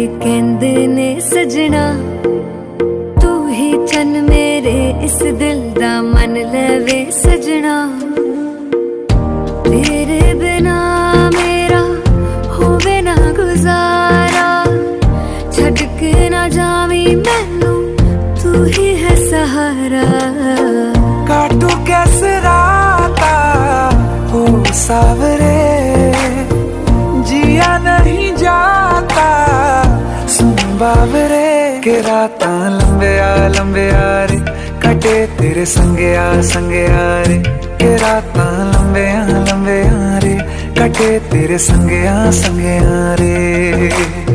कहंदे ने सजना तू ही चन मेरे इस दिल दा मन लवे सजना। तेरे बिना मेरा होवे ना गुजारा, छड़ के ना जावी मैनू तू ही है सहारा। काटू कैसे राता हो सावरे, जिया नहीं जाता सुन बावरे। के रात लंबे आ रे कटे तेरे संगया संगया रे। के रात लंबे आ रे कटे तेरे संगया संगया रे।